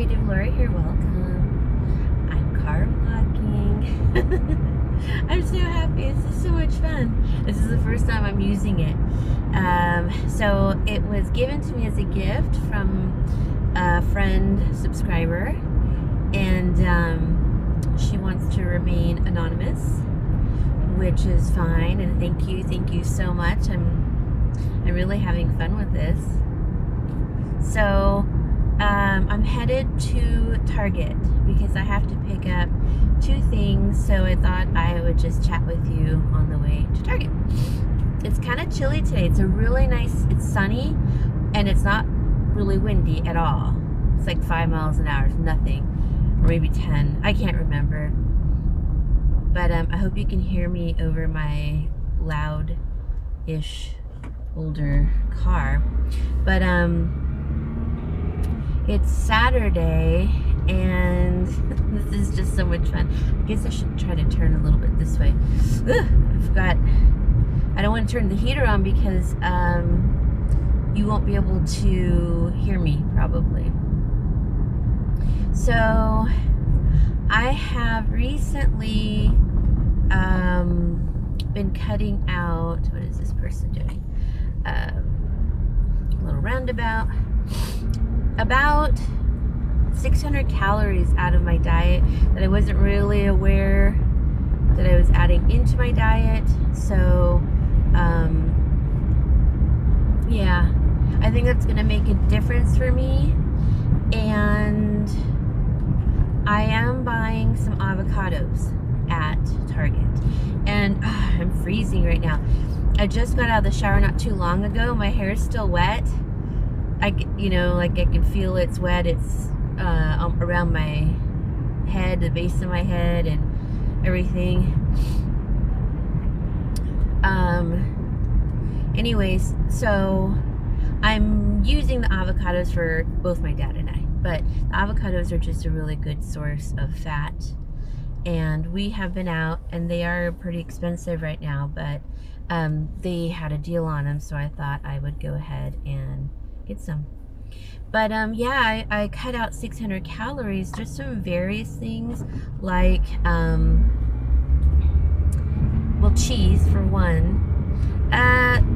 Creative Laura here. Welcome. I'm car vlogging. I'm so happy. This is so much fun. This is the first time I'm using it. So it was given to me as a gift from a friend subscriber, and she wants to remain anonymous, which is fine. And thank you so much. I'm really having fun with this. So I'm headed to Target because I have to pick up 2 things, so I thought I would just chat with you on the way to Target. It's kind of chilly today. It's a really nice, it's sunny, and it's not really windy at all. It's like 5 miles an hour, nothing, or maybe 10, I can't remember. But I hope you can hear me over my loud-ish older car. But it's Saturday, and this is just so much fun. I guess I should try to turn a little bit this way. I don't want to turn the heater on because you won't be able to hear me probably. So I have recently been cutting out, what is this person doing? A little roundabout. About 600 calories out of my diet that I wasn't really aware that I was adding into my diet. So yeah, I think that's gonna make a difference for me. And I am buying some avocados at Target, and I'm freezing right now. I just got out of the shower not too long ago. My hair is still wet. I can feel it's wet. It's around my head, the base of my head, and everything. Anyways, so I'm using the avocados for both my dad and I. But the avocados are just a really good source of fat. And we have been out, and they are pretty expensive right now, but they had a deal on them, so I thought I would go ahead and get some. But yeah, I cut out 600 calories, just from various things, like well, cheese for one.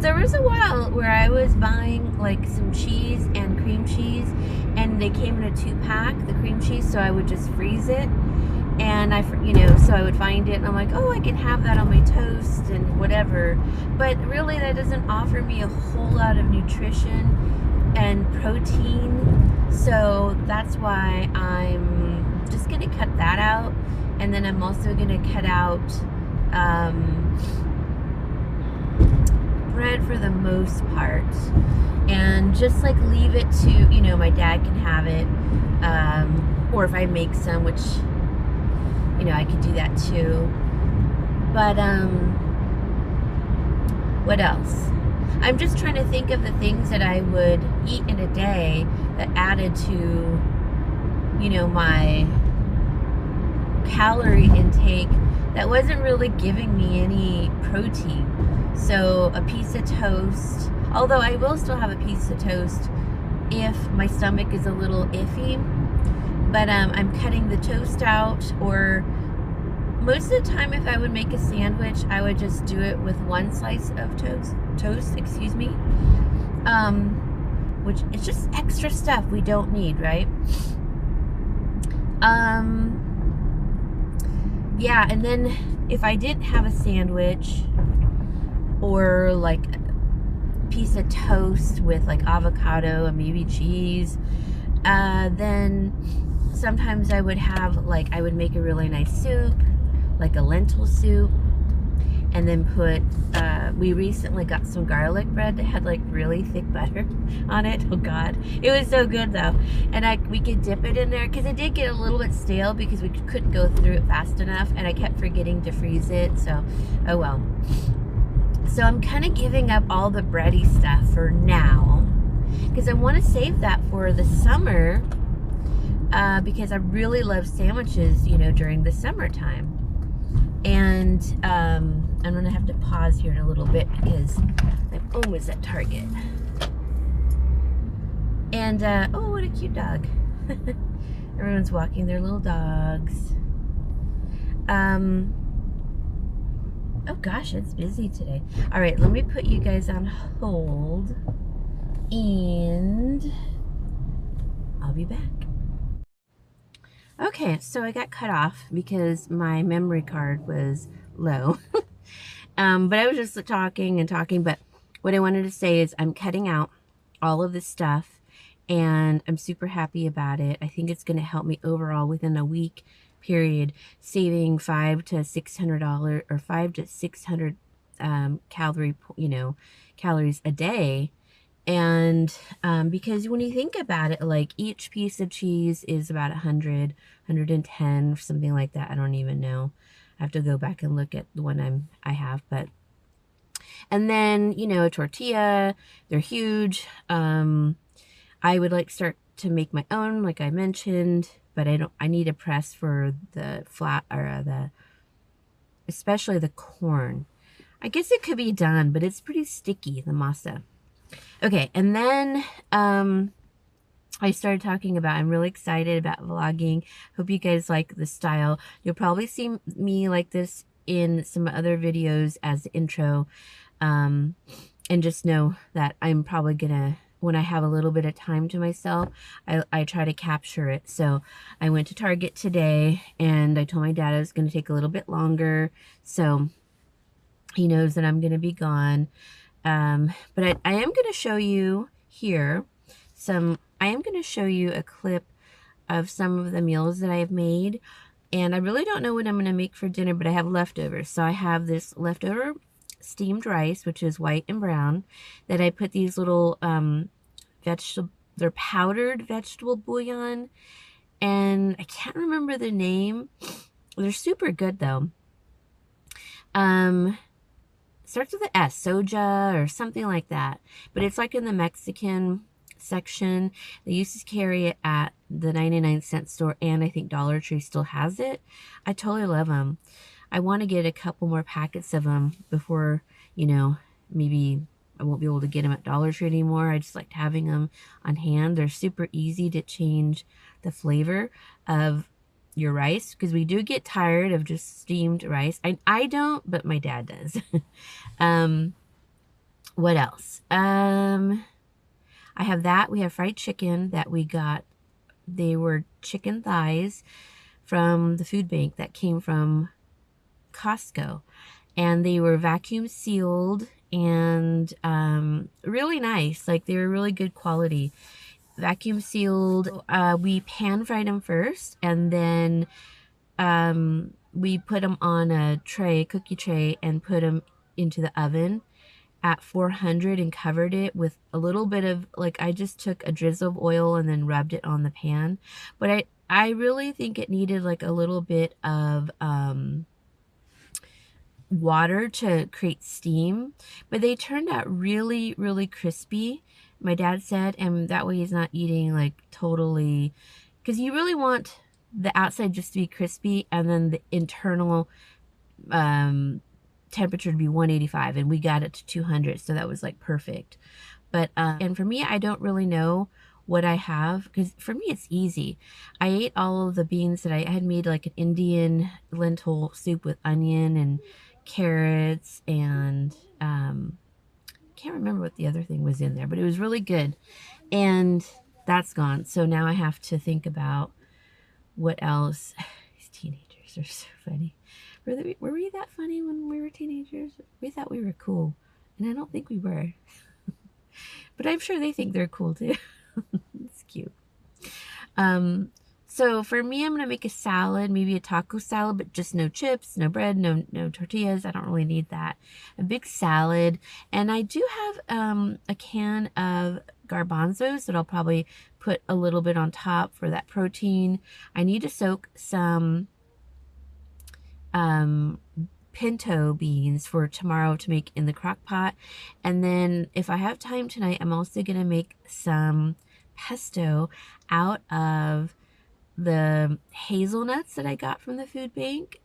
There was a while where I was buying like some cheese and cream cheese, and they came in a 2-pack, the cream cheese, so I would just freeze it, and so I would find it, and I'm like, oh, I can have that on my toast and whatever. But really, that doesn't offer me a whole lot of nutrition and protein, so that's why I'm just gonna cut that out. And then I'm also gonna cut out bread for the most part, and just like leave it to, my dad can have it, or if I make some, which I could do that too. But what else? I'm just trying to think of the things that I would eat in a day that added to, my calorie intake that wasn't really giving me any protein. So a piece of toast, although I will still have a piece of toast if my stomach is a little iffy, but I'm cutting the toast out. Or most of the time, if I would make a sandwich, I would just do it with 1 slice of toast, excuse me, which is just extra stuff we don't need, right? Yeah, and then if I didn't have a sandwich, or like a piece of toast with like avocado and maybe cheese, then sometimes I would have, I would make a really nice soup, like a lentil soup, and then put, we recently got some garlic bread that had like really thick butter on it. Oh God, it was so good though. And we could dip it in there, because it did get a little bit stale because we couldn't go through it fast enough, and I kept forgetting to freeze it, so oh well. So I'm kind of giving up all the bready stuff for now, because I want to save that for the summer, because I really love sandwiches, during the summertime. And I'm going to have to pause here in a little bit because I'm almost at Target. And, oh, what a cute dog. Everyone's walking their little dogs. Oh gosh, it's busy today. All right, let me put you guys on hold and I'll be back. Okay, so I got cut off because my memory card was low. But I was just talking and talking, but what I wanted to say is I'm cutting out all of this stuff and I'm super happy about it. I think it's going to help me overall within a week period, saving $500 to $600 or 500 to 600 calories a day. And because when you think about it, like each piece of cheese is about 100, 110, something like that. I don't even know. I have to go back and look at the one I have, but and then, you know, a tortilla, they're huge. I would like start to make my own, like I mentioned, but I need a press for the flat or especially the corn. I guess it could be done, but it's pretty sticky, the masa. Okay, and then I started talking about, I'm really excited about vlogging. Hope you guys like the style. You'll probably see me like this in some other videos as the intro. And just know that I'm probably gonna, when I have a little bit of time to myself, I try to capture it. So I went to Target today and I told my dad it was gonna take a little bit longer. So he knows that I'm gonna be gone. But I am going to show you here I am going to show you a clip of some of the meals that I have made. And I really don't know what I'm going to make for dinner, but I have leftovers. So I have this leftover steamed rice, which is white and brown, that I put these little they're powdered vegetable bouillon. And I can't remember the name. They're super good though. Starts with an S, soja or something like that. But it's like in the Mexican section. They used to carry it at the 99-cent store, and I think Dollar Tree still has it. I totally love them. I want to get a couple more packets of them before, you know, maybe I won't be able to get them at Dollar Tree anymore. I just liked having them on hand. They're super easy to change the flavor of your rice, because we do get tired of just steamed rice. I don't, but my dad does. What else? I have that. We have fried chicken that we got. They were chicken thighs from the food bank that came from Costco, and they were vacuum sealed and really nice. Like, they were really good quality. Vacuum sealed. We pan fried them first, and then we put them on a tray, cookie tray, and put them into the oven at 400 and covered it with a little bit of, like, I just took a drizzle of oil and then rubbed it on the pan. But I really think it needed like a little bit of water to create steam, but they turned out really, really crispy, my dad said, and that way he's not eating like totally, because you really want the outside just to be crispy and then the internal temperature to be 185, and we got it to 200, so that was like perfect. But and for me, I don't really know what I have, because for me it's easy. I ate all of the beans that I had made, like an Indian lentil soup with onion and carrots, and can't remember what the other thing was in there, but it was really good. And that's gone. So now I have to think about what else. These teenagers are so funny. Were we that funny when we were teenagers? We thought we were cool, and I don't think we were. But I'm sure they think they're cool too. It's cute. So for me, I'm going to make a salad, maybe a taco salad, but just no chips, no bread, no tortillas. I don't really need that. A big salad. And I do have a can of garbanzos that I'll probably put a little bit on top for that protein. I need to soak some pinto beans for tomorrow to make in the crock pot. And then if I have time tonight, I'm also going to make some pesto out of the hazelnuts that I got from the food bank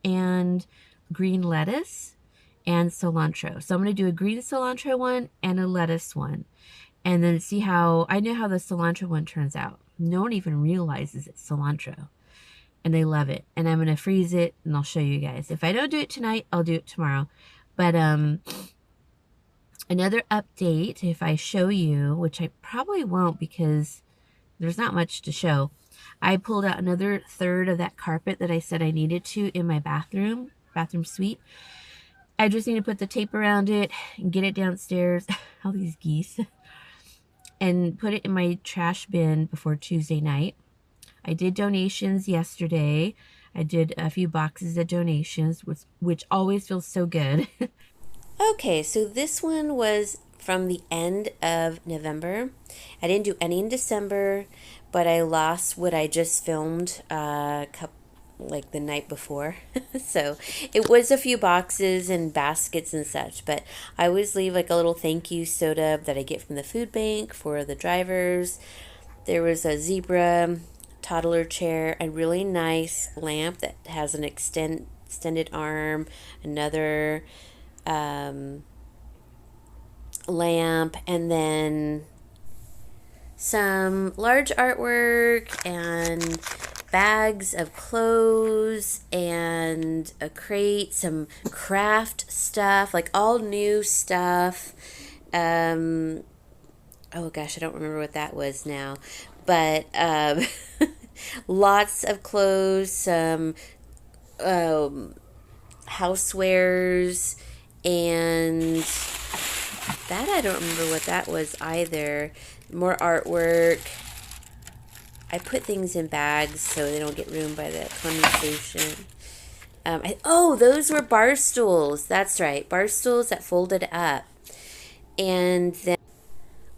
and green lettuce and cilantro. So I'm going to do a green cilantro one and a lettuce one, and then see how, I know how the cilantro one turns out. no one even realizes it's cilantro. And they love it. And I'm going to freeze it and I'll show you guys. If I don't do it tonight, I'll do it tomorrow. But another update, if I show you, which I probably won't because there's not much to show. I pulled out another third of that carpet that I said I needed to in my bathroom suite. I just need to put the tape around it and get it downstairs. All these geese. And put it in my trash bin before Tuesday night. I did donations yesterday. I did a few boxes of donations, which always feels so good. Okay, so this one was from the end of November. I didn't do any in December, but I lost what I just filmed like the night before. So it was a few boxes and baskets and such, but I always leave like a little thank you soda that I get from the food bank for the drivers. There was a zebra toddler chair, a really nice lamp that has an extended arm, another lamp, and then some large artwork and bags of clothes and a crate, some craft stuff, like all new stuff. Oh gosh, I don't remember what that was now, but lots of clothes, some housewares, and that I don't remember what that was either. More artwork. I put things in bags so they don't get ruined by the condensation. Those were bar stools. That's right, bar stools that folded up. And then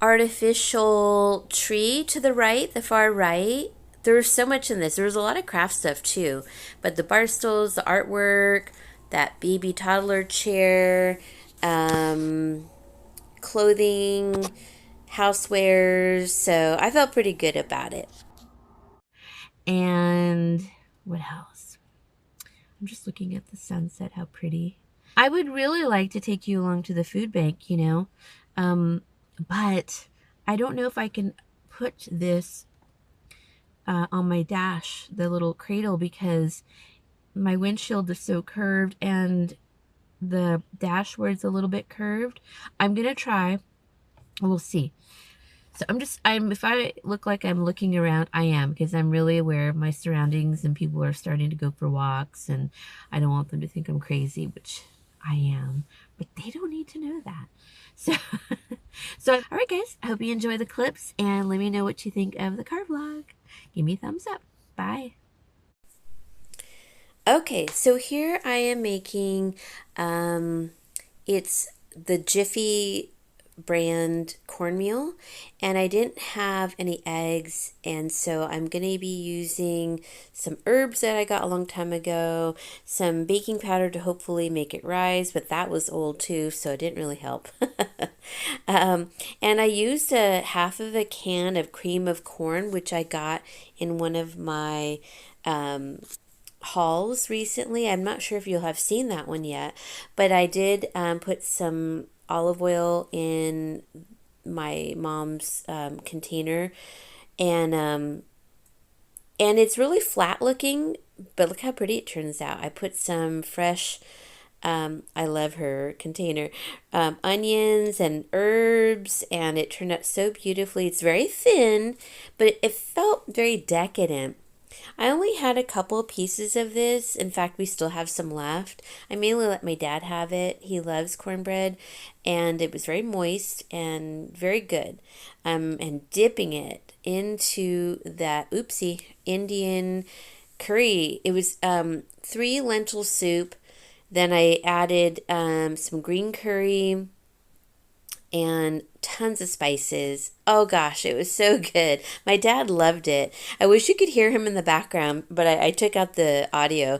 artificial tree to the right, the far right. There's so much in this. There was a lot of craft stuff too. But the bar stools, the artwork, that baby toddler chair, clothing, housewares. So I felt pretty good about it. And what else? I'm just looking at the sunset, how pretty. I would really like to take you along to the food bank, you know, but I don't know if I can put this on my dash, the little cradle, because my windshield is so curved and the dashboard's a little bit curved. I'm gonna try. We'll see. So if I look like I'm looking around, I am, because I'm really aware of my surroundings and people are starting to go for walks and I don't want them to think I'm crazy, which I am, but they don't need to know that. So all right guys, I hope you enjoy the clips and let me know what you think of the car vlog. Give me a thumbs up. Bye. Okay, so here I am making, it's the Jiffy brand cornmeal, and I didn't have any eggs, and so I'm going to be using some herbs that I got a long time ago, some baking powder to hopefully make it rise, but that was old too, so it didn't really help. And I used a half of a can of cream of corn, which I got in one of my hauls recently. I'm not sure if you'll have seen that one yet, but I did put some olive oil in my mom's container, and it's really flat looking, but look how pretty it turns out. I put some fresh, I love her container, onions and herbs, and it turned out so beautifully. It's very thin, but it felt very decadent. I only had a couple pieces of this. In fact, we still have some left. I mainly let my dad have it. He loves cornbread, and it was very moist and very good. And dipping it into that, Indian curry. It was 3 lentil soup. Then I added some green curry and tons of spices. Oh gosh, it was so good. My dad loved it. I wish you could hear him in the background, but I took out the audio.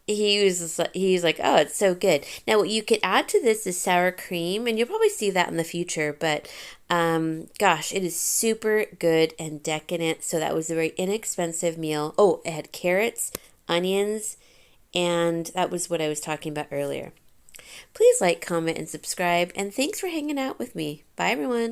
He was like, oh, it's so good. Now what you could add to this is sour cream, and you'll probably see that in the future, but gosh, it is super good and decadent. So that was a very inexpensive meal. Oh, it had carrots, onions, and that was what I was talking about earlier. Please like, comment, and subscribe, and thanks for hanging out with me. Bye, everyone.